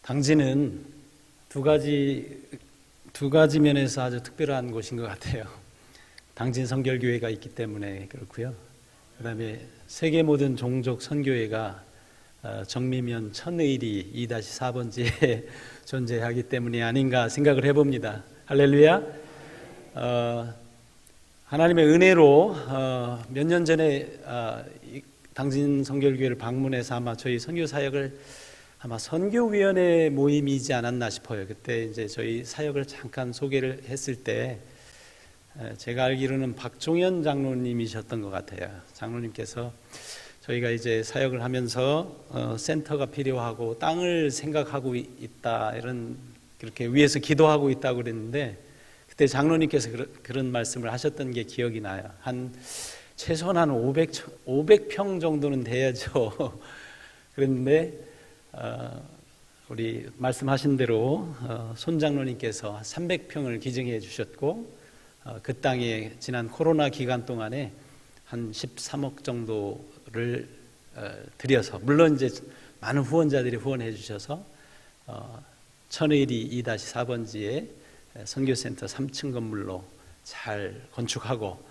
당진은 두 가지 면에서 아주 특별한 곳인 것 같아요. 당진 성결교회가 있기 때문에 그렇고요. 그다음에 세계 모든 종족 선교회가 정미면 천의리 2-4번지에 존재하기 때문이 아닌가 생각을 해봅니다. 할렐루야. 하나님의 은혜로 몇 년 전에 당진 성결교회를 방문해서 아마 저희 선교 사역을 선교위원회 모임이지 않았나 싶어요. 그때 이제 저희 사역을 잠깐 소개를 했을 때 제가 알기로는 박종현 장로님이셨던 것 같아요. 장로님께서 저희가 이제 사역을 하면서 센터가 필요하고 땅을 생각하고 있다, 그렇게 위에서 기도하고 있다고 그랬는데, 그때 장로님께서 그런 말씀을 하셨던 게 기억이 나요. 최소한 한 500평 정도는 돼야죠. 그랬는데 우리 말씀하신 대로 손 장로님께서 300평을 기증해 주셨고, 그 땅에 지난 코로나 기간 동안에 한 13억 정도를 들여서, 물론 이제 많은 후원자들이 후원해 주셔서 천의리 2-4번지에 선교센터 3층 건물로 잘 건축하고,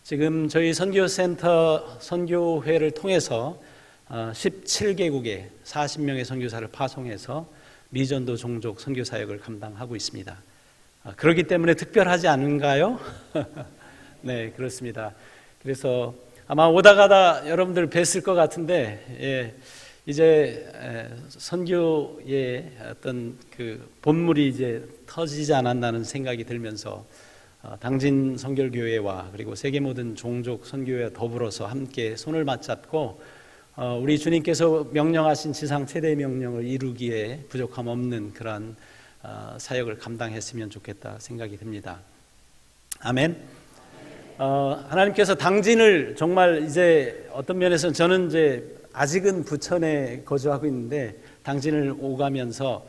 지금 저희 선교센터 선교회를 통해서 17개국에 40명의 선교사를 파송해서 미전도 종족 선교 사역을 감당하고 있습니다. 그렇기 때문에 특별하지 않은가요? 네, 그렇습니다. 그래서 아마 오다 가다 여러분들 뵀을 것 같은데, 이제 선교의 어떤 그 본물이 이제 터지지 않았나는 생각이 들면서 당진 성결교회와 그리고 세계 모든 종족 선교회와 더불어서 함께 손을 맞잡고 우리 주님께서 명령하신 지상 최대 명령을 이루기에 부족함 없는 그러한 사역을 감당했으면 좋겠다 생각이 듭니다. 아멘. 하나님께서 당진을 정말 이제 어떤 면에서는, 저는 이제 아직은 부천에 거주하고 있는데 당진을 오가면서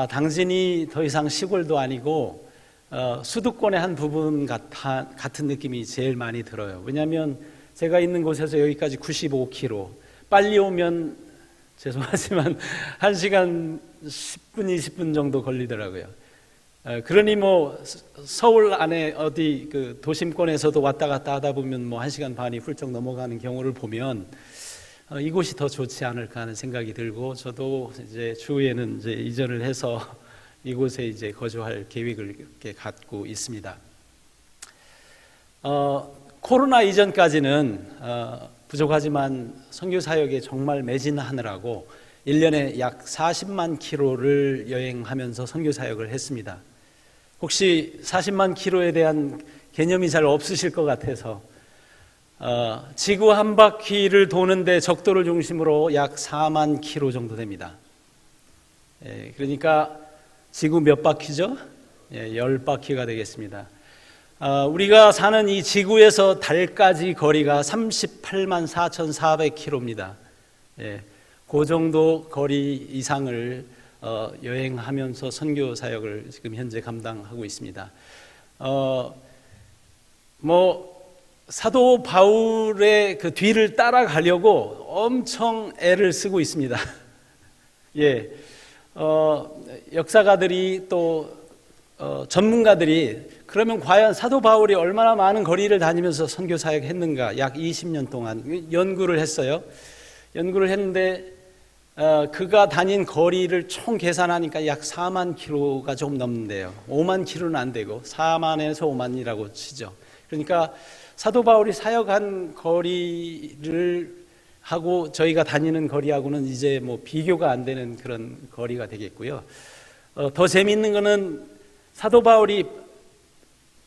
당진이 더 이상 시골도 아니고 수도권의 한 부분 같은 느낌이 제일 많이 들어요. 왜냐하면 제가 있는 곳에서 여기까지 95km, 빨리 오면 죄송하지만 1시간 10분, 20분 정도 걸리더라고요. 그러니 뭐 서울 안에 어디 그 도심권에서도 왔다 갔다 하다 보면 뭐 1시간 반이 훌쩍 넘어가는 경우를 보면 이곳이 더 좋지 않을까 하는 생각이 들고, 저도 이제 추후에는 이제 이전을 해서 이곳에 이제 거주할 계획을 이렇게 갖고 있습니다. 코로나 이전까지는 부족하지만 선교 사역에 정말 매진하느라고 1년에 약 40만 킬로를 여행하면서 선교 사역을 했습니다. 혹시 40만 킬로에 대한 개념이 잘 없으실 것 같아서 지구 한 바퀴를 도는데 적도를 중심으로 약 4만 킬로 정도 됩니다. 그러니까 지구 몇 바퀴죠? 10바퀴가 되겠습니다. 우리가 사는 이 지구에서 달까지 거리가 38만 4,400km입니다. 그 정도 거리 이상을 여행하면서 선교 사역을 지금 현재 감당하고 있습니다. 사도 바울의 그 뒤를 따라가려고 엄청 애를 쓰고 있습니다. 역사가들이 또 전문가들이 그러면 과연 사도 바울이 얼마나 많은 거리를 다니면서 선교 사역 했는가, 약 20년 동안 연구를 했어요. 연구를 했는데 그가 다닌 거리를 총 계산하니까 약 4만 킬로가 조금 넘는데요. 5만 킬로는 안 되고 4만에서 5만이라고 치죠. 그러니까 사도 바울이 사역한 거리를 하고 저희가 다니는 거리하고는 이제 뭐 비교가 안 되는 그런 거리가 되겠고요. 더 재미있는 거는 사도 바울이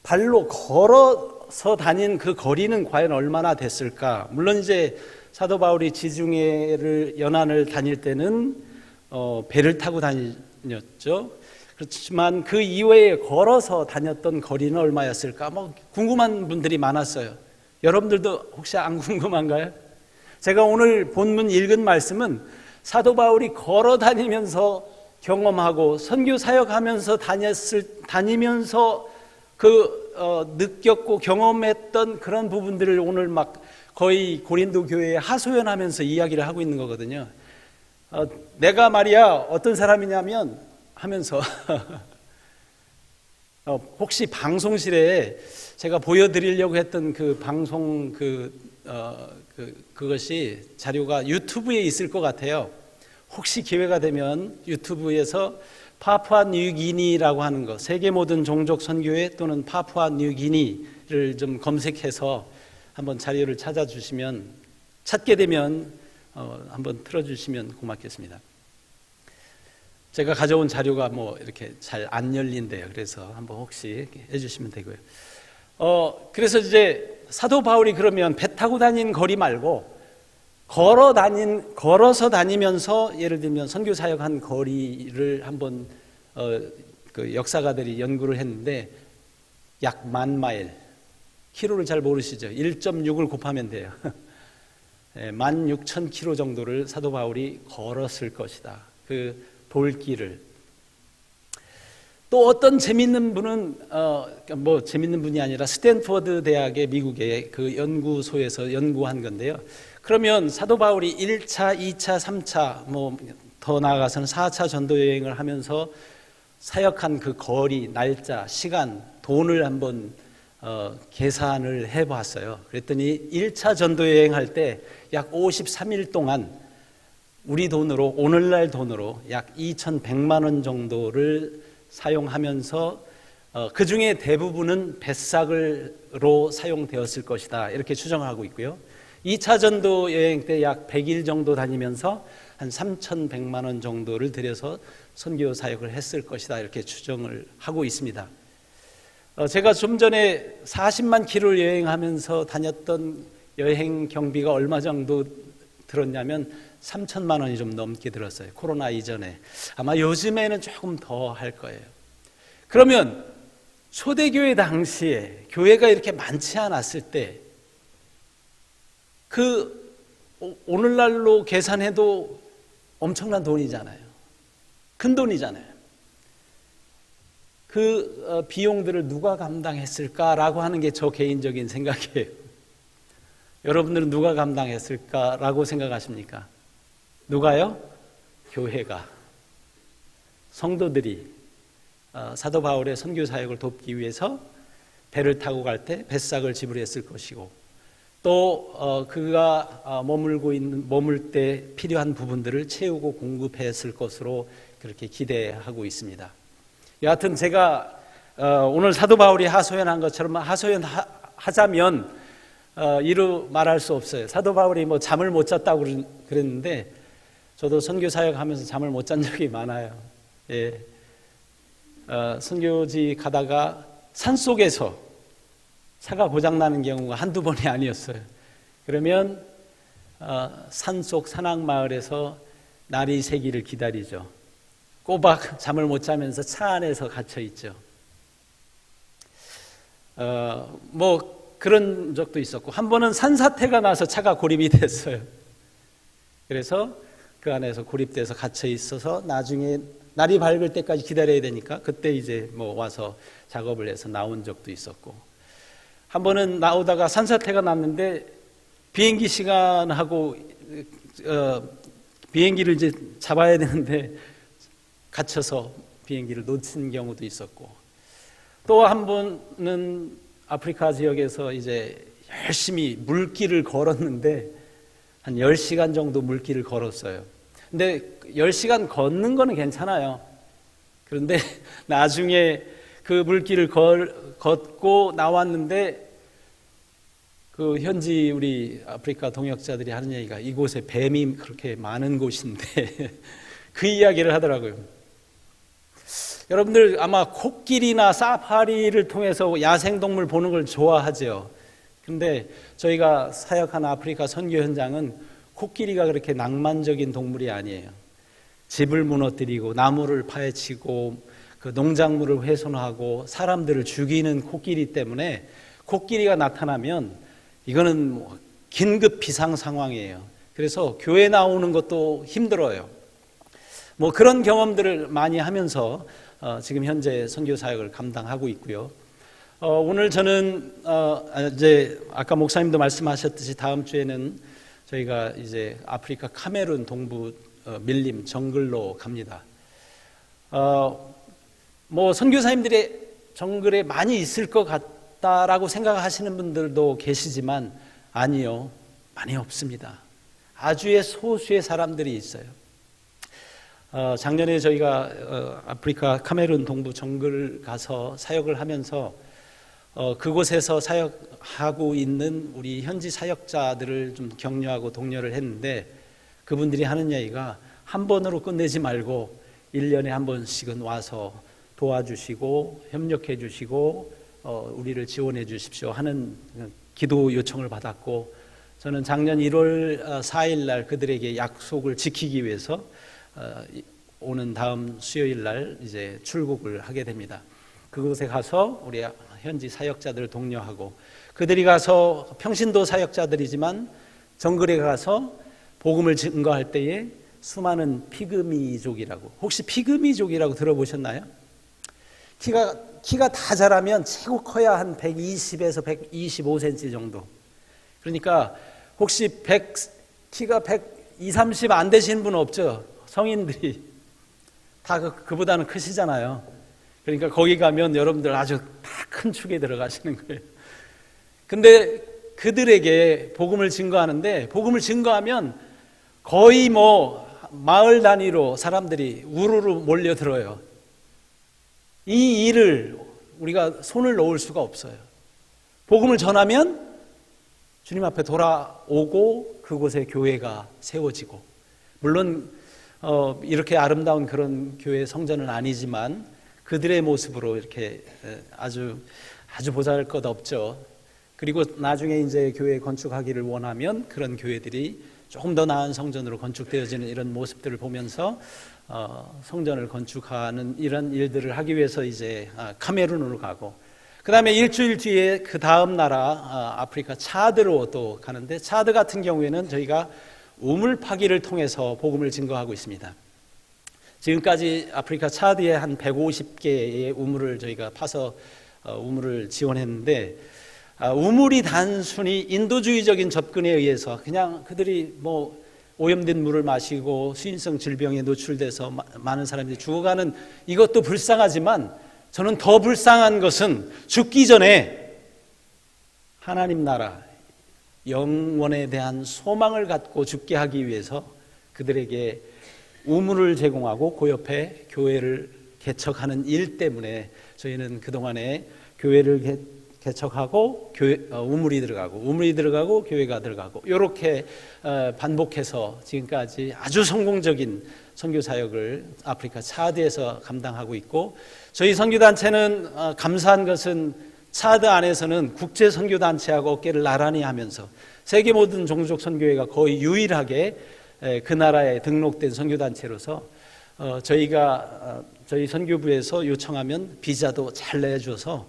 발로 걸어서 다닌 그 거리는 과연 얼마나 됐을까? 물론 이제 사도 바울이 지중해를 연안을 다닐 때는 배를 타고 다녔죠. 그렇지만 그 이외에 걸어서 다녔던 거리는 얼마였을까? 궁금한 분들이 많았어요. 여러분들도 혹시 안 궁금한가요? 제가 오늘 본문 읽은 말씀은 사도 바울이 걸어 다니면서 경험하고 선교 사역하면서 다니면서 느꼈고 경험했던 그런 부분들을 오늘 막 거의 고린도 교회에 하소연하면서 이야기를 하고 있는 거거든요. 내가 말이야 어떤 사람이냐면 하면서 혹시 방송실에 제가 보여드리려고 했던 그 방송 그것이 자료가 유튜브에 있을 것 같아요. 혹시 기회가 되면 유튜브에서 파푸아 뉴기니라고 하는 거, 세계 모든 종족 선교회 또는 파푸아 뉴기니를 좀 검색해서 한번 자료를 찾게 되면 한번 틀어주시면 고맙겠습니다. 제가 가져온 자료가 뭐 이렇게 잘 안 열린대요. 그래서 한번 혹시 해주시면 되고요. 그래서 이제 사도 바울이 그러면 배 타고 다닌 거리 말고 걸어서 다니면서 예를 들면 선교 사역한 거리를 한번 그 역사가들이 연구를 했는데 약 10,000마일, 키로를 잘 모르시죠? 1.6을 곱하면 돼요. 16,000km 정도를 사도 바울이 걸었을 것이다. 그 돌길을. 또 어떤 재밌는 분은 재밌는 분이 아니라 스탠퍼드 대학의 미국의 그 연구소에서 연구한 건데요. 그러면 사도 바울이 1차, 2차, 3차 더 나아가서는 4차 전도 여행을 하면서 사역한 그 거리, 날짜, 시간, 돈을 한번 계산을 해봤어요. 그랬더니 1차 전도 여행할 때 약 53일 동안 우리 돈으로, 오늘날 돈으로 약 2,100만 원 정도를 사용하면서 그 중에 대부분은 뱃삭으로 사용되었을 것이다. 이렇게 추정하고 있고요. 2차 전도 여행 때 약 100일 정도 다니면서 한 3,100만 원 정도를 들여서 선교 사역을 했을 것이다. 이렇게 추정을 하고 있습니다. 제가 좀 전에 40만 킬로를 여행하면서 다녔던 여행 경비가 얼마 정도 들었냐면 3천만 원이 좀 넘게 들었어요. 코로나 이전에. 아마 요즘에는 조금 더 할 거예요. 그러면 초대교회 당시에 교회가 이렇게 많지 않았을 때 오늘날로 계산해도 엄청난 돈이잖아요. 큰 돈이잖아요. 그 비용들을 누가 감당했을까라고 하는 게 저 개인적인 생각이에요. 여러분들은 누가 감당했을까라고 생각하십니까? 누가요? 교회가, 성도들이 사도 바울의 선교 사역을 돕기 위해서 배를 타고 갈 때 뱃삭을 지불했을 것이고, 또 그가 머물 때 필요한 부분들을 채우고 공급했을 것으로 그렇게 기대하고 있습니다. 여하튼 제가 오늘 사도 바울이 하소연한 것처럼 하소연하자면 이루 말할 수 없어요. 사도 바울이 잠을 못 잤다고 그랬는데 저도 선교 사역하면서 잠을 못 잔 적이 많아요. 예. 선교지 가다가 산속에서 차가 고장나는 경우가 한두 번이 아니었어요. 그러면 산속 산악마을에서 날이 새기를 기다리죠. 꼬박 잠을 못 자면서 차 안에서 갇혀 있죠. 그런 적도 있었고, 한 번은 산사태가 나서 차가 고립이 됐어요. 그래서 그 안에서 고립돼서 갇혀 있어서 나중에 날이 밝을 때까지 기다려야 되니까 그때 이제 와서 작업을 해서 나온 적도 있었고, 한 번은 나오다가 산사태가 났는데 비행기 시간하고 비행기를 이제 잡아야 되는데 갇혀서 비행기를 놓친 경우도 있었고, 또 한 번은 아프리카 지역에서 이제 열심히 물길을 걸었는데 한 10시간 정도 물길을 걸었어요. 근데 10시간 걷는 거는 괜찮아요. 그런데 나중에 그 물길을 걷고 나왔는데 그 현지 우리 아프리카 동역자들이 하는 얘기가 이곳에 뱀이 그렇게 많은 곳인데 그 이야기를 하더라고요. 여러분들 아마 코끼리나 사파리를 통해서 야생동물 보는 걸 좋아하죠. 근데 저희가 사역하는 아프리카 선교 현장은 코끼리가 그렇게 낭만적인 동물이 아니에요. 집을 무너뜨리고 나무를 파헤치고 그 농작물을 훼손하고 사람들을 죽이는 코끼리 때문에 코끼리가 나타나면 이거는 긴급 비상 상황이에요. 그래서 교회 나오는 것도 힘들어요. 그런 경험들을 많이 하면서 지금 현재 선교 사역을 감당하고 있고요. 오늘 저는 이제 아까 목사님도 말씀하셨듯이 다음 주에는 저희가 이제 아프리카 카메룬 동부 밀림, 정글로 갑니다. 뭐 선교사님들의 정글에 많이 있을 것 같다라고 생각하시는 분들도 계시지만 아니요, 많이 없습니다. 아주의 소수의 사람들이 있어요. 작년에 저희가 아프리카 카메룬 동부 정글 가서 사역을 하면서 그곳에서 사역하고 있는 우리 현지 사역자들을 좀 격려하고 독려를 했는데, 그분들이 하는 이야기가 한 번으로 끝내지 말고 1년에 한 번씩은 와서 도와주시고 협력해 주시고 우리를 지원해 주십시오 하는 기도 요청을 받았고, 저는 작년 1월 4일 날 그들에게 약속을 지키기 위해서 오는 다음 수요일 날 이제 출국을 하게 됩니다. 그곳에 가서 우리 현지 사역자들을 독려하고, 그들이 가서 평신도 사역자들이지만 정글에 가서 복음을 증거할 때에 수많은 피그미족이라고, 혹시 피그미족이라고 들어보셨나요? 키가 다 자라면 최고 커야 한 120에서 125cm 정도. 그러니까 혹시 키가 120, 30 안 되시는 분 없죠? 성인들이 다 그보다는 크시잖아요. 그러니까 거기 가면 여러분들 아주 다 큰 축에 들어가시는 거예요. 근데 그들에게 복음을 증거하는데, 복음을 증거하면 거의 뭐 마을 단위로 사람들이 우르르 몰려들어요. 이 일을 우리가 손을 놓을 수가 없어요. 복음을 전하면 주님 앞에 돌아오고 그곳에 교회가 세워지고, 물론 이렇게 아름다운 그런 교회 성전은 아니지만 그들의 모습으로 이렇게 아주 보잘것없죠. 그리고 나중에 이제 교회 건축하기를 원하면 그런 교회들이 조금 더 나은 성전으로 건축되어지는 이런 모습들을 보면서 성전을 건축하는 이런 일들을 하기 위해서 이제 카메룬으로 가고, 그 다음에 일주일 뒤에 그 다음 나라 아프리카 차드로 또 가는데, 차드 같은 경우에는 저희가 우물 파기를 통해서 복음을 증거하고 있습니다. 지금까지 아프리카 차드에 한 150개의 우물을 저희가 파서 우물을 지원했는데, 우물이 단순히 인도주의적인 접근에 의해서 그냥 그들이 뭐 오염된 물을 마시고 수인성 질병에 노출돼서 많은 사람들이 죽어가는 이것도 불쌍하지만, 저는 더 불쌍한 것은 죽기 전에 하나님 나라 영원에 대한 소망을 갖고 죽게 하기 위해서 그들에게 우물을 제공하고 그 옆에 교회를 개척하는 일 때문에 저희는 그동안에 교회를 개척하고 우물이 들어가고 교회가 들어가고 이렇게 반복해서 지금까지 아주 성공적인 선교 사역을 아프리카 차드에서 감당하고 있고, 저희 선교단체는 감사한 것은 차드 안에서는 국제 선교단체하고 어깨를 나란히 하면서 세계 모든 종족 선교회가 거의 유일하게 그 나라에 등록된 선교단체로서 저희 선교부에서 요청하면 비자도 잘 내줘서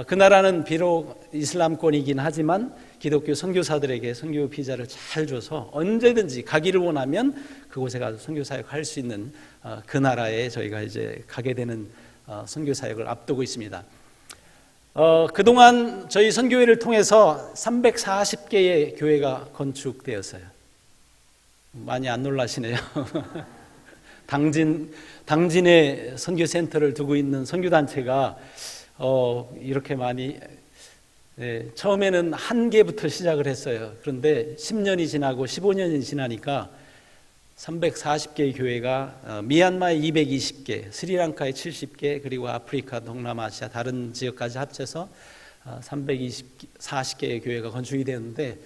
그 나라는 비록 이슬람권이긴 하지만 기독교 선교사들에게 선교 비자를 잘 줘서 언제든지 가기를 원하면 그곳에 가서 선교 사역할 수 있는 그 나라에 저희가 이제 가게 되는 선교 사역을 앞두고 있습니다. 그동안 저희 선교회를 통해서 340개의 교회가 건축되었어요. 많이 안 놀라시네요. 당진에 선교센터를 두고 있는 선교단체가 이렇게 많이, 처음에는 한 개부터 시작을 했어요. 그런데 10년이 지나고 15년이 지나니까 340개의 교회가 미얀마에 220개, 스리랑카에 70개, 그리고 아프리카, 동남아시아 다른 지역까지 합쳐서 340개의 교회가 건축이 되었는데,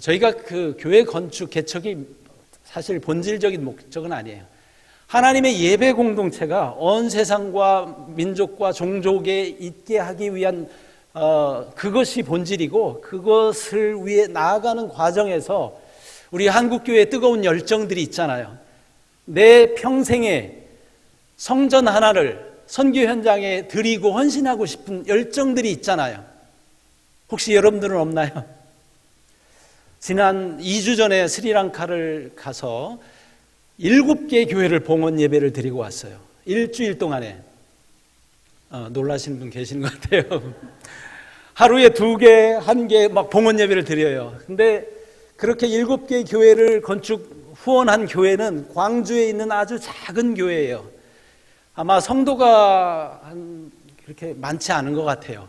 저희가 그 교회 건축 개척이 사실 본질적인 목적은 아니에요. 하나님의 예배 공동체가 온 세상과 민족과 종족에 있게 하기 위한 그것이 본질이고, 그것을 위해 나아가는 과정에서 우리 한국교회의 뜨거운 열정들이 있잖아요. 내 평생에 성전 하나를 선교 현장에 드리고 헌신하고 싶은 열정들이 있잖아요. 혹시 여러분들은 없나요? 지난 2주 전에 스리랑카를 가서 7개의 교회를 봉헌 예배를 드리고 왔어요. 일주일 동안에. 놀라시는 분 계시는 것 같아요. 하루에 2개, 1개 막 봉헌 예배를 드려요. 근데 그렇게 7개의 교회를 건축 후원한 교회는 광주에 있는 아주 작은 교회예요. 아마 성도가 그렇게 많지 않은 것 같아요.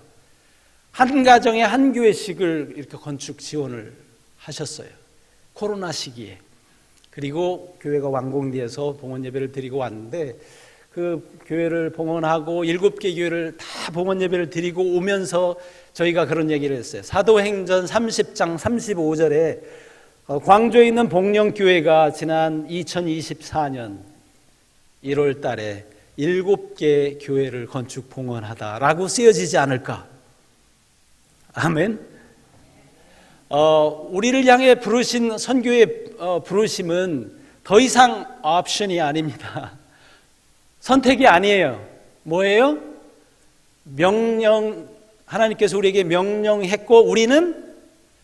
한 가정에 한 교회씩을 이렇게 건축 지원을 하셨어요. 코로나 시기에. 그리고 교회가 완공돼서 봉헌 예배를 드리고 왔는데, 그 교회를 봉헌하고 7개 교회를 다 봉헌 예배를 드리고 오면서 저희가 그런 얘기를 했어요. 사도행전 30장 35절에 광주에 있는 복령교회가 지난 2024년 1월 달에 7개 교회를 건축 봉헌하다라고 쓰여지지 않을까? 아멘. 우리를 향해 부르신 선교의 부르심은 더 이상 옵션이 아닙니다. 선택이 아니에요. 뭐예요? 명령, 하나님께서 우리에게 명령했고 우리는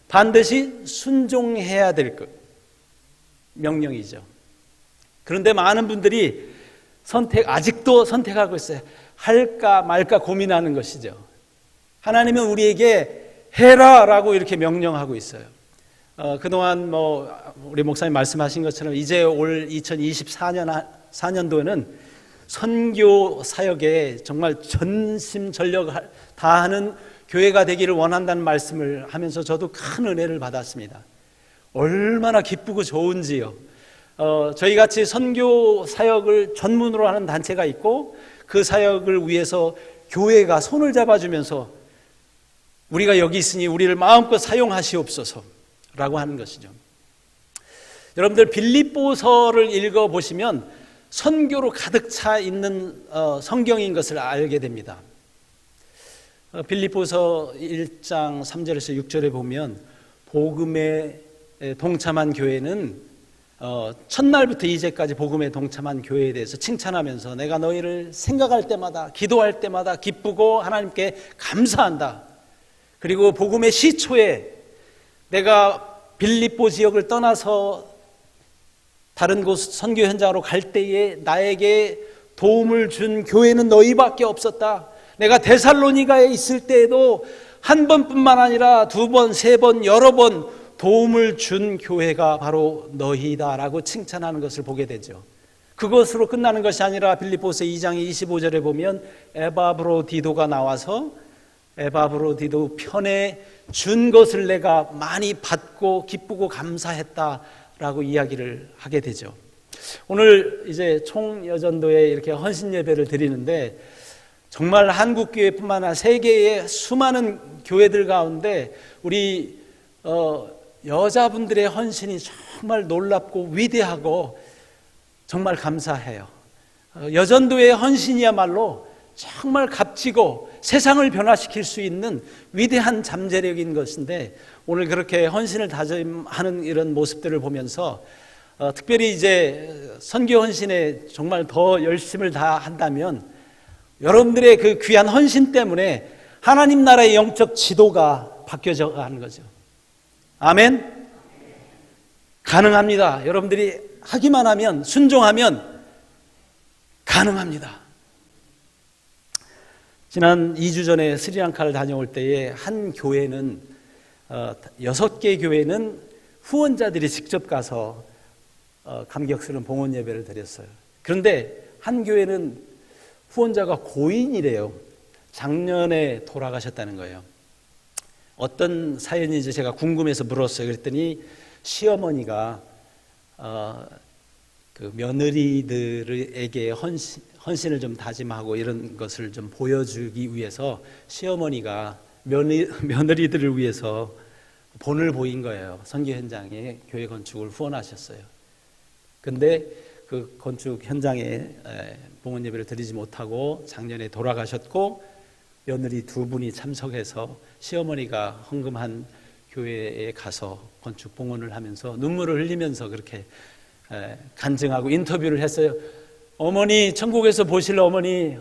반드시 순종해야 될 것, 명령이죠. 그런데 많은 분들이 아직도 선택하고 있어요. 할까 말까 고민하는 것이죠. 하나님은 우리에게 해라라고 이렇게 명령하고 있어요. 그동안 우리 목사님 말씀하신 것처럼 이제 올 2024년도에는 선교 사역에 정말 전심전력 다하는 교회가 되기를 원한다는 말씀을 하면서 저도 큰 은혜를 받았습니다. 얼마나 기쁘고 좋은지요. 저희같이 선교 사역을 전문으로 하는 단체가 있고 그 사역을 위해서 교회가 손을 잡아주면서 우리가 여기 있으니 우리를 마음껏 사용하시옵소서 라고 하는 것이죠. 여러분들 빌립보서를 읽어보시면 선교로 가득 차 있는 성경인 것을 알게 됩니다. 빌립보서 1장 3절에서 6절에 보면 복음에 동참한 교회는 첫날부터 이제까지 복음에 동참한 교회에 대해서 칭찬하면서 내가 너희를 생각할 때마다 기도할 때마다 기쁘고 하나님께 감사한다. 그리고 복음의 시초에 내가 빌립보 지역을 떠나서 다른 곳 선교 현장으로 갈 때에 나에게 도움을 준 교회는 너희밖에 없었다. 내가 데살로니가에 있을 때에도 한 번뿐만 아니라 2번, 3번, 여러 번 도움을 준 교회가 바로 너희다라고 칭찬하는 것을 보게 되죠. 그것으로 끝나는 것이 아니라 빌립보서 2장 25절에 보면 에바브로디도가 나와서 에바브로디도 편에 준 것을 내가 많이 받고 기쁘고 감사했다라고 이야기를 하게 되죠. 오늘 이제 총여전도에 이렇게 헌신 예배를 드리는데 정말 한국교회뿐만 아니라 세계의 수많은 교회들 가운데 우리 여자분들의 헌신이 정말 놀랍고 위대하고 정말 감사해요. 여전도의 헌신이야말로 정말 값지고 세상을 변화시킬 수 있는 위대한 잠재력인 것인데 오늘 그렇게 헌신을 다짐하는 이런 모습들을 보면서 특별히 이제 선교 헌신에 정말 더 열심을 다한다면 여러분들의 그 귀한 헌신 때문에 하나님 나라의 영적 지도가 바뀌어져 가는 거죠. 아멘. 가능합니다. 여러분들이 하기만 하면, 순종하면 가능합니다. 지난 2주 전에 스리랑카를 다녀올 때에 한 교회는 6개 교회는 후원자들이 직접 가서 감격스러운 봉헌 예배를 드렸어요. 그런데 한 교회는 후원자가 고인이래요. 작년에 돌아가셨다는 거예요. 어떤 사연인지 제가 궁금해서 물었어요. 그랬더니 시어머니가 그 며느리들에게 헌신을 좀 다짐하고 이런 것을 좀 보여주기 위해서 시어머니가 며느리들을 위해서 본을 보인 거예요. 선교 현장에 교회 건축을 후원하셨어요. 근데 그 건축 현장에 봉헌 예배를 드리지 못하고 작년에 돌아가셨고 며느리 2분이 참석해서 시어머니가 헌금한 교회에 가서 건축 봉헌을 하면서 눈물을 흘리면서 그렇게 간증하고 인터뷰를 했어요. 어머니, 천국에서 보실 어머니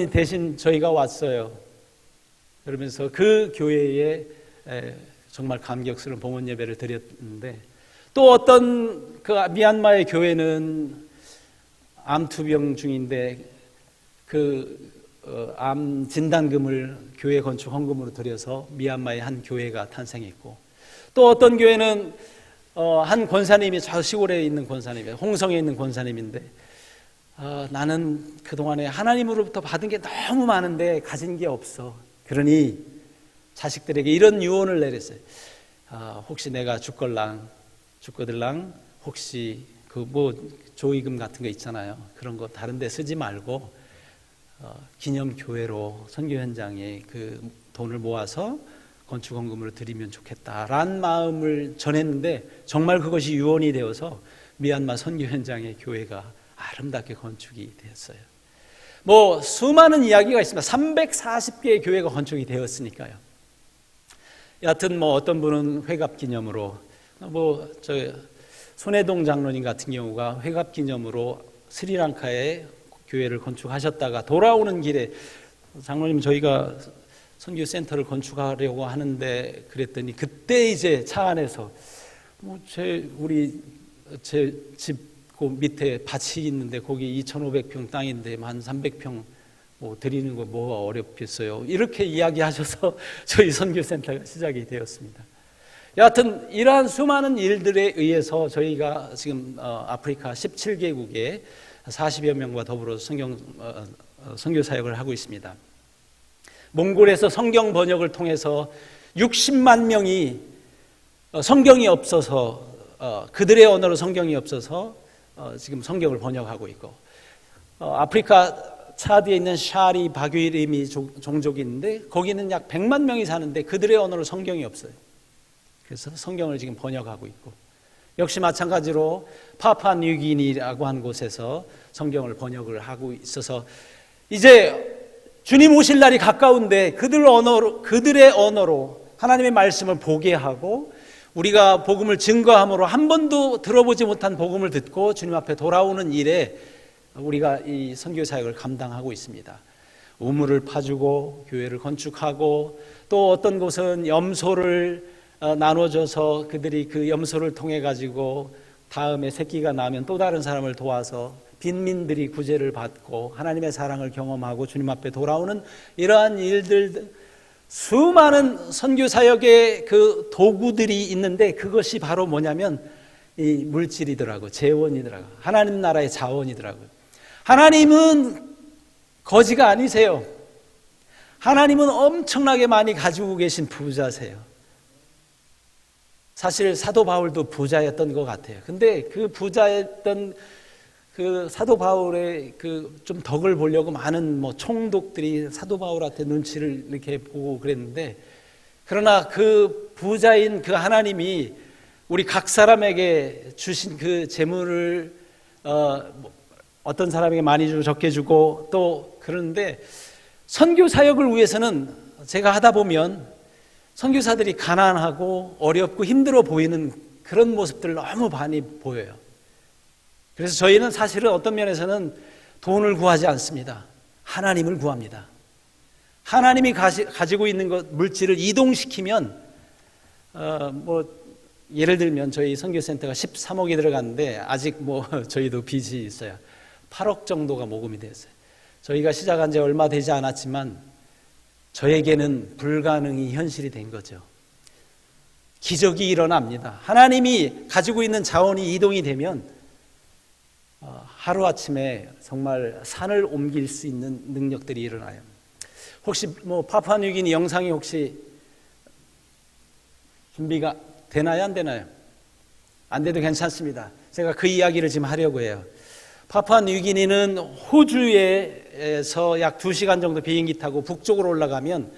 대신 저희가 왔어요. 그러면서 그 교회에 정말 감격스러운 봉헌 예배를 드렸는데 또 어떤 그 미얀마의 교회는 암투병 중인데 그 암 진단금을 교회 건축 헌금으로 드려서 미얀마의 한 교회가 탄생했고 또 어떤 교회는 한 권사님이 저 시골에 있는 권사님이에요. 홍성에 있는 권사님인데 나는 그동안에 하나님으로부터 받은 게 너무 많은데 가진 게 없어. 그러니 자식들에게 이런 유언을 내렸어요. 혹시 내가 죽걸랑 혹시 그 뭐 조의금 같은 거 있잖아요. 그런 거 다른 데 쓰지 말고 기념 교회로 선교 현장에 그 돈을 모아서 건축 헌금으로 드리면 좋겠다라는 마음을 전했는데 정말 그것이 유언이 되어서 미얀마 선교 현장의 교회가 아름답게 건축이 되었어요. 뭐 수많은 이야기가 있습니다. 340개의 교회가 건축이 되었으니까요. 여하튼 뭐 어떤 분은 회갑 기념으로 손해동 장로님 같은 경우가 회갑 기념으로 스리랑카에 교회를 건축하셨다가 돌아오는 길에 장로님 저희가 선교센터를 건축하려고 하는데 그랬더니 그때 이제 차 안에서 제 집 그 밑에 밭이 있는데 거기 2,500평 땅인데 한 300평 드리는 거 뭐가 어렵겠어요. 이렇게 이야기하셔서 저희 선교센터가 시작이 되었습니다. 여하튼 이러한 수많은 일들에 의해서 저희가 지금 아프리카 17개국에 40여 명과 더불어 선교 사역을 하고 있습니다. 몽골에서 성경 번역을 통해서 60만 명이 성경이 없어서 그들의 언어로 성경이 없어서 지금 성경을 번역하고 있고 아프리카 차드에 있는 샤리 바귀림이 종족이 있는데 거기는 약 100만 명이 사는데 그들의 언어로 성경이 없어요. 그래서 성경을 지금 번역하고 있고 역시 마찬가지로 파푸아뉴기니라고 한 곳에서 성경을 번역을 하고 있어서 이제 주님 오실 날이 가까운데 그들의 언어로 하나님의 말씀을 보게 하고 우리가 복음을 증거함으로 한 번도 들어보지 못한 복음을 듣고 주님 앞에 돌아오는 일에 우리가 이 선교 사역을 감당하고 있습니다. 우물을 파주고 교회를 건축하고 또 어떤 곳은 염소를 나눠줘서 그들이 그 염소를 통해 가지고 다음에 새끼가 나면 또 다른 사람을 도와서 빈민들이 구제를 받고 하나님의 사랑을 경험하고 주님 앞에 돌아오는 이러한 일들 수많은 선교 사역의 그 도구들이 있는데 그것이 바로 뭐냐면 이 물질이더라고 재원이더라고 하나님 나라의 자원이더라고요. 하나님은 거지가 아니세요. 하나님은 엄청나게 많이 가지고 계신 부자세요. 사실 사도 바울도 부자였던 것 같아요. 근데 그 부자였던 그 사도 바울의 그 좀 덕을 보려고 많은 총독들이 사도 바울한테 눈치를 이렇게 보고 그랬는데 그러나 그 부자인 그 하나님이 우리 각 사람에게 주신 그 재물을 어떤 사람에게 많이 주고 적게 주고 또 그러는데 선교 사역을 위해서는 제가 하다 보면 선교사들이 가난하고 어렵고 힘들어 보이는 그런 모습들 너무 많이 보여요. 그래서 저희는 사실은 어떤 면에서는 돈을 구하지 않습니다. 하나님을 구합니다. 하나님이 가지고 있는 것 물질을 이동시키면 예를 들면 저희 선교센터가 13억이 들어갔는데 아직 저희도 빚이 있어요. 8억 정도가 모금이 됐어요. 저희가 시작한 지 얼마 되지 않았지만 저에게는 불가능이 현실이 된 거죠. 기적이 일어납니다. 하나님이 가지고 있는 자원이 이동이 되면 하루아침에 정말 산을 옮길 수 있는 능력들이 일어나요. 혹시 파푸아뉴기니 영상이 혹시 준비가 되나요? 안 되나요? 안 돼도 괜찮습니다. 제가 그 이야기를 지금 하려고 해요. 파푸아뉴기니는 호주에서 약 2시간 정도 비행기 타고 북쪽으로 올라가면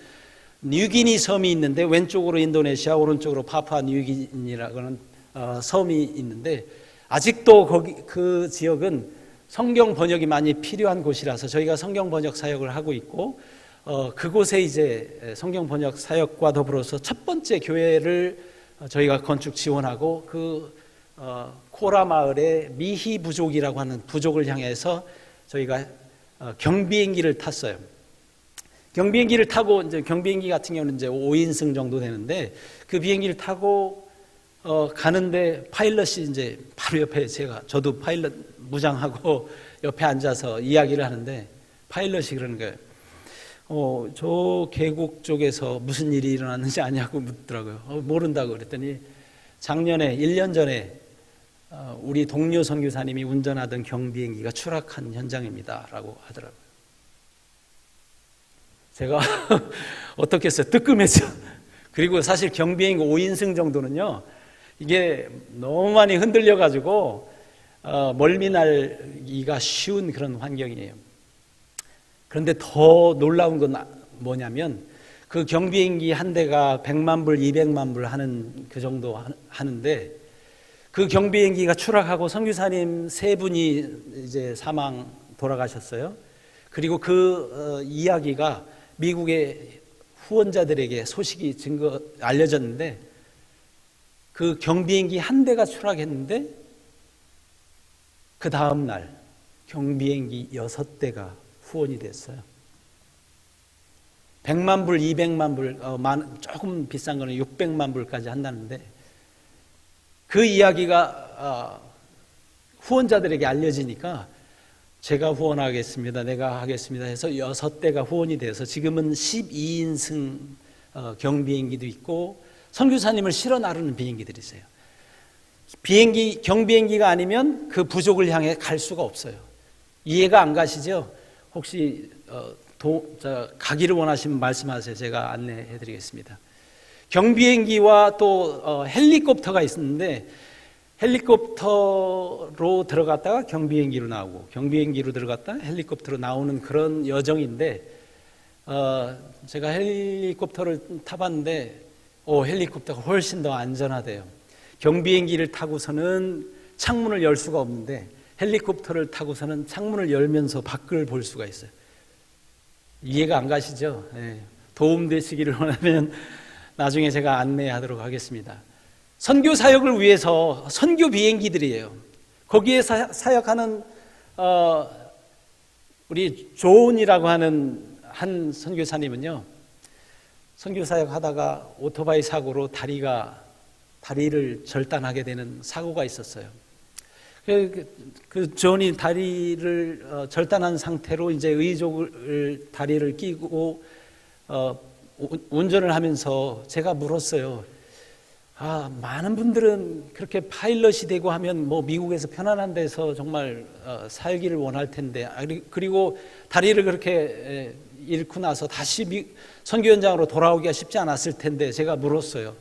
뉴기니 섬이 있는데 왼쪽으로 인도네시아, 오른쪽으로 파푸아뉴기니라고 하는 섬이 있는데 아직도 거기 그 지역은 성경 번역이 많이 필요한 곳이라서 저희가 성경 번역 사역을 하고 있고 그곳에 이제 성경 번역 사역과 더불어서 첫 번째 교회를 저희가 건축 지원하고 그 코라 마을의 미히 부족이라고 하는 부족을 향해서 저희가 경비행기를 탔어요. 경비행기를 타고 이제 경비행기 같은 경우는 이제 5인승 정도 되는데 그 비행기를 타고 가는데 파일럿이 이제 바로 옆에 저도 파일럿 무장하고 옆에 앉아서 이야기를 하는데 파일럿이 그러는 거예요. 저 계곡 쪽에서 무슨 일이 일어났는지 아냐고 묻더라고요. 모른다고 그랬더니 작년에 1년 전에 우리 동료 선교사님이 운전하던 경비행기가 추락한 현장입니다라고 하더라고요. 제가 어떻게 했어요? 뜨끔했죠. 그리고 사실 경비행기 5인승 정도는요, 이게 너무 많이 흔들려가지고 멀미 날기가 쉬운 그런 환경이에요. 그런데 더 놀라운 건 뭐냐면 그 경비행기 한 대가 100만 불, 200만 불 하는 그 정도 하는데 그 경비행기가 추락하고 선교사님 3분이 이제 돌아가셨어요. 그리고 그 이야기가 미국의 후원자들에게 소식이 알려졌는데 그 경비행기 한 대가 추락했는데 그 다음 날 경비행기 6대가 후원이 됐어요. 100만 불, 200만 불, 조금 비싼 거는 600만 불까지 한다는데 그 이야기가 후원자들에게 알려지니까 제가 후원하겠습니다, 내가 하겠습니다 해서 6대가 후원이 돼서 지금은 12인승 경비행기도 있고 선교사님을 실어 나르는 비행기들이 있어요. 경비행기가 아니면 그 부족을 향해 갈 수가 없어요. 이해가 안 가시죠? 혹시 가기를 원하시면 말씀하세요. 제가 안내해 드리겠습니다. 경비행기와 또 헬리콥터가 있었는데 헬리콥터로 들어갔다가 경비행기로 나오고 경비행기로 들어갔다가 헬리콥터로 나오는 그런 여정인데 제가 헬리콥터를 타봤는데 헬리콥터가 훨씬 더 안전하대요. 경비행기를 타고서는 창문을 열 수가 없는데 헬리콥터를 타고서는 창문을 열면서 밖을 볼 수가 있어요. 이해가 안 가시죠? 네. 도움되시기를 원하면 나중에 제가 안내하도록 하겠습니다. 선교 사역을 위해서 선교 비행기들이에요. 거기에 사역하는 우리 존이라고 하는 한 선교사님은요, 선교 사역하다가 오토바이 사고로 다리를 절단하게 되는 사고가 있었어요. 그 존이 다리를 절단한 상태로 이제 의족을 다리를 끼고 운전을 하면서 제가 물었어요. 많은 분들은 그렇게 파일럿이 되고 하면 미국에서 편안한 데서 정말 살기를 원할 텐데, 그리고 다리를 그렇게 잃고 나서 다시 선교 현장으로 돌아오기가 쉽지 않았을 텐데 제가 물었어요.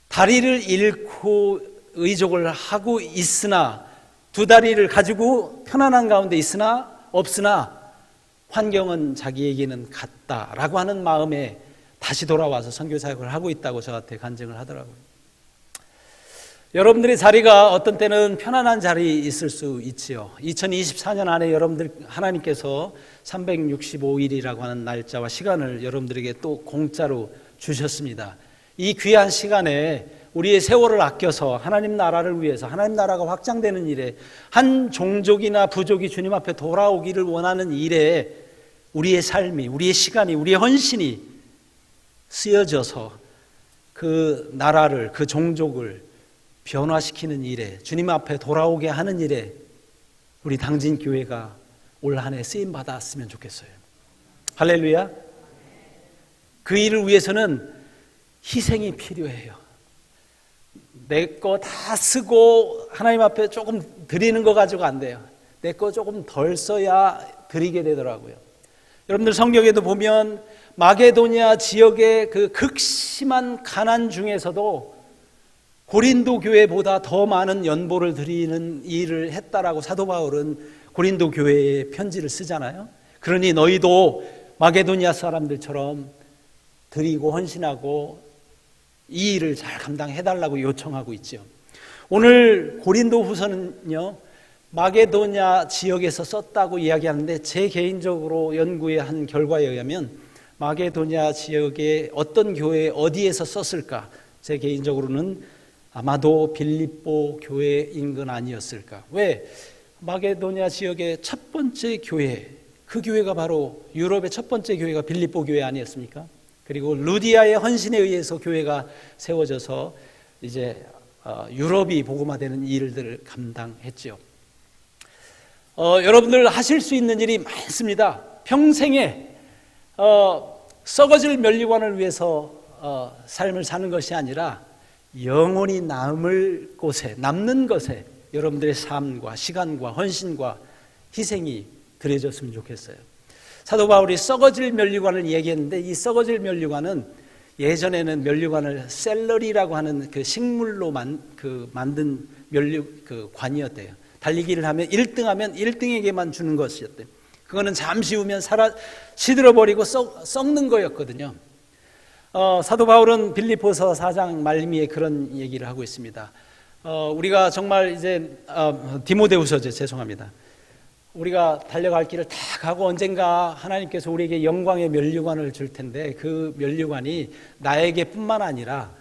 다리를 잃고 의족을 하고 있으나, 두 다리를 가지고 편안한 가운데 있으나 없으나 환경은 자기에게는 같다라고 하는 마음에 다시 돌아와서 선교 사역을 하고 있다고 저한테 간증을 하더라고요. 여러분들의 자리가 어떤 때는 편안한 자리 있을 수 있지요. 2024년 안에 여러분들 하나님께서 365일이라고 하는 날짜와 시간을 여러분들에게 또 공짜로 주셨습니다. 이 귀한 시간에 우리의 세월을 아껴서 하나님 나라를 위해서, 하나님 나라가 확장되는 일에, 한 종족이나 부족이 주님 앞에 돌아오기를 원하는 일에 우리의 삶이, 우리의 시간이, 우리의 헌신이 쓰여져서 그 나라를, 그 종족을 변화시키는 일에, 주님 앞에 돌아오게 하는 일에 우리 당진교회가 올 한 해 쓰임 받았으면 좋겠어요. 할렐루야. 그 일을 위해서는 희생이 필요해요. 내 거 다 쓰고 하나님 앞에 조금 드리는 거 가지고 안 돼요. 내 거 조금 덜 써야 드리게 되더라고요. 여러분들 성경에도 보면 마게도니아 지역의 그 극심한 가난 중에서도 고린도 교회보다 더 많은 연보를 드리는 일을 했다라고 사도 바울은 고린도 교회에 편지를 쓰잖아요. 그러니 너희도 마게도니아 사람들처럼 드리고 헌신하고 이 일을 잘 감당해달라고 요청하고 있죠. 오늘 고린도 후서는요, 마게도냐 지역에서 썼다고 이야기하는데 제 개인적으로 연구의 한 결과에 의하면 마게도냐 지역의 어떤 교회 어디에서 썼을까? 제 개인적으로는 아마도 빌립보 교회인 건 아니었을까? 왜? 마게도냐 지역의 첫 번째 교회, 그 교회가 바로 유럽의 첫 번째 교회가 빌립보 교회 아니었습니까? 그리고 루디아의 헌신에 의해서 교회가 세워져서 이제 유럽이 복음화되는 일들을 감당했죠. 여러분들 하실 수 있는 일이 많습니다. 평생에 썩어질 면류관을 위해서 삶을 사는 것이 아니라 영원히 남는 것에 여러분들의 삶과 시간과 헌신과 희생이 드려졌으면 좋겠어요. 사도 바울이 썩어질 면류관을 얘기했는데, 이 썩어질 면류관은 예전에는 면류관을 셀러리라고 하는 그 식물로 만든 관이었대요. 달리기를 하면 1등하면 1등에게만 주는 것이었대요. 그거는 잠시 후면 시들어버리고 썩는 거였거든요. 사도 바울은 빌립보서 4장 말미에 그런 얘기를 하고 있습니다. 우리가 정말 이제 디모데후서죠. 죄송합니다. 우리가 달려갈 길을 다 가고 언젠가 하나님께서 우리에게 영광의 면류관을 줄 텐데, 그 면류관이 나에게뿐만 아니라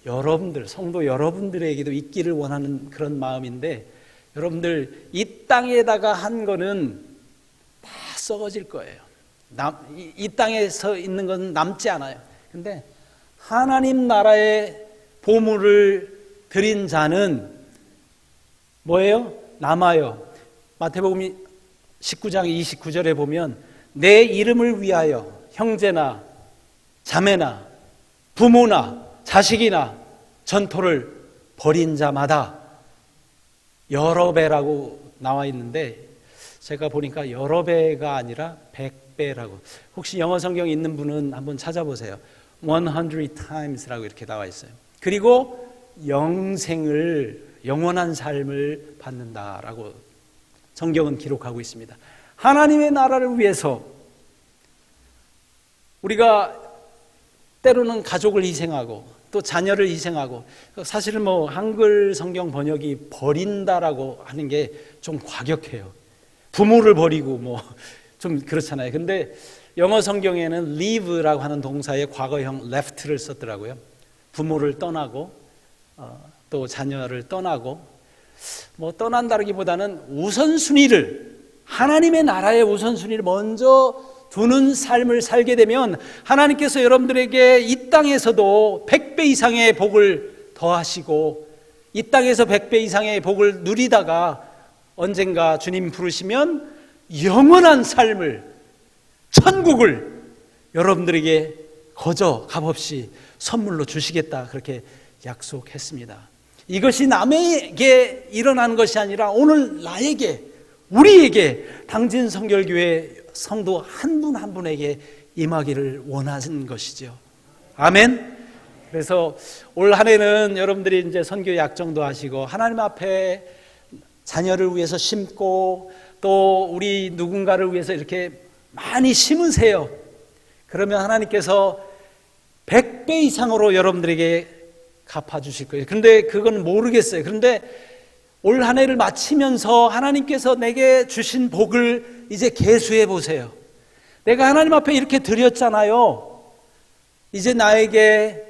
여러분들, 성도 여러분들에게도 있기를 원하는 그런 마음인데, 여러분들 이 땅에다가 한 거는 다 썩어질 거예요. 이 땅에서 있는 건 남지 않아요. 근데 하나님 나라의 보물을 드린 자는 뭐예요? 남아요. 마태복음 19장 29절에 보면 내 이름을 위하여 형제나 자매나 부모나 자식이나 전토를 벌인 자마다 여러 배라고 나와 있는데, 제가 보니까 여러 배가 아니라 100배라고. 혹시 영어 성경 있는 분은 한번 찾아보세요. 100 times라고 이렇게 나와 있어요. 그리고 영원한 삶을 받는다라고 성경은 기록하고 있습니다. 하나님의 나라를 위해서 우리가 때로는 가족을 희생하고 또 자녀를 희생하고, 사실은 한글 성경 번역이 버린다라고 하는 게 좀 과격해요. 부모를 버리고 좀 그렇잖아요. 근데 영어 성경에는 leave라고 하는 동사의 과거형 left를 썼더라고요. 부모를 떠나고 또 자녀를 떠나고, 떠난다기보다는 우선순위를, 하나님의 나라의 우선순위를 먼저 두는 삶을 살게 되면 하나님께서 여러분들에게 이 땅에서도 100배 이상의 복을 더하시고, 이 땅에서 100배 이상의 복을 누리다가 언젠가 주님 부르시면 영원한 삶을, 천국을 여러분들에게 거저 값없이 선물로 주시겠다, 그렇게 약속했습니다. 이것이 남에게 일어나는 것이 아니라 오늘 나에게, 우리에게, 당진 성결교회 성도 한 분 한 분에게 임하기를 원하는 것이죠. 아멘. 그래서 올 한 해는 여러분들이 이제 선교 약정도 하시고 하나님 앞에 자녀를 위해서 심고 또 우리 누군가를 위해서 이렇게 많이 심으세요. 그러면 하나님께서 100배 이상으로 여러분들에게 갚아주실 거예요. 그런데 그건 모르겠어요. 그런데 올 한 해를 마치면서 하나님께서 내게 주신 복을 이제 계수해 보세요. 내가 하나님 앞에 이렇게 드렸잖아요. 이제 나에게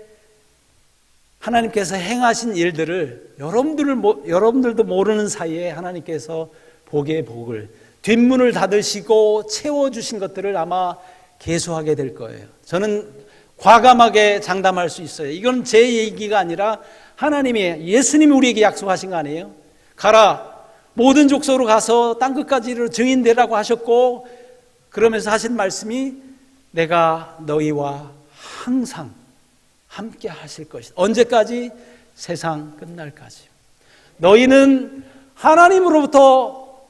하나님께서 행하신 일들을 여러분들도 모르는 사이에 하나님께서 복의 복을, 뒷문을 닫으시고 채워주신 것들을 아마 계수하게 될 거예요. 저는 과감하게 장담할 수 있어요. 이건 제 얘기가 아니라 하나님이, 예수님이 우리에게 약속하신 거 아니에요? 가라, 모든 족속으로 가서 땅끝까지 증인되라고 하셨고, 그러면서 하신 말씀이 내가 너희와 항상 함께 하실 것이다. 언제까지? 세상 끝날까지. 너희는 하나님으로부터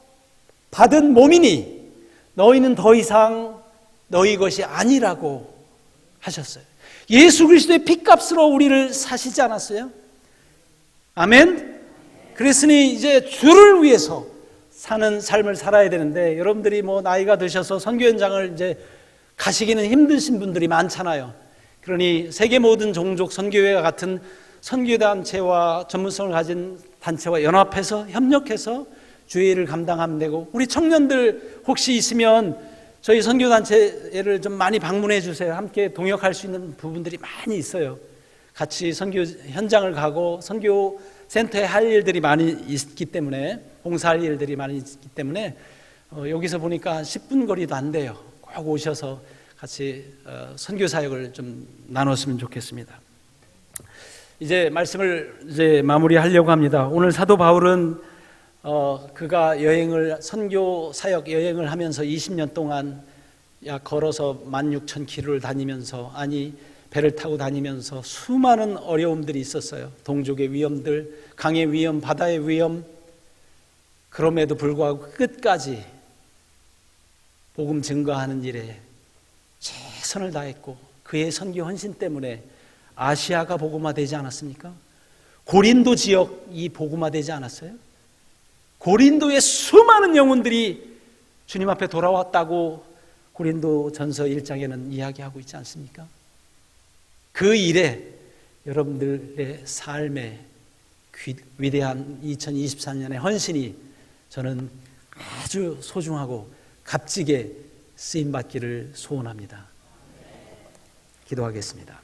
받은 몸이니 너희는 더 이상 너희 것이 아니라고 하셨어요. 예수 그리스도의 피값으로 우리를 사시지 않았어요? 아멘. 그랬으니 이제 주를 위해서 사는 삶을 살아야 되는데, 여러분들이 나이가 드셔서 선교 현장을 이제 가시기는 힘드신 분들이 많잖아요. 그러니 세계 모든 종족 선교회와 같은 선교단체와 전문성을 가진 단체와 연합해서 협력해서 주의 일을 감당하면 되고, 우리 청년들 혹시 있으면 저희 선교단체를 좀 많이 방문해 주세요. 함께 동역할 수 있는 부분들이 많이 있어요. 같이 선교 현장을 가고 선교 센터에 할 일들이 많이 있기 때문에, 봉사할 일들이 많이 있기 때문에 여기서 보니까 한 10분 거리도 안 돼요. 꼭 오셔서 같이 선교 사역을 좀 나눴으면 좋겠습니다. 이제 말씀을 이제 마무리하려고 합니다. 오늘 사도 바울은 그가 선교 사역 여행을 하면서 20년 동안 약 걸어서 16,000km를 다니면서, 아니 배를 타고 다니면서 수많은 어려움들이 있었어요. 동족의 위험들, 강의 위험, 바다의 위험. 그럼에도 불구하고 끝까지 복음 증거하는 일에 최선을 다했고 그의 선교 헌신 때문에 아시아가 복음화되지 않았습니까? 고린도 지역이 복음화되지 않았어요? 고린도의 수많은 영혼들이 주님 앞에 돌아왔다고 고린도 전서 1장에는 이야기하고 있지 않습니까? 그 일에 여러분들의 삶의 위대한 2024년의 헌신이 저는 아주 소중하고 값지게 쓰임받기를 소원합니다. 기도하겠습니다.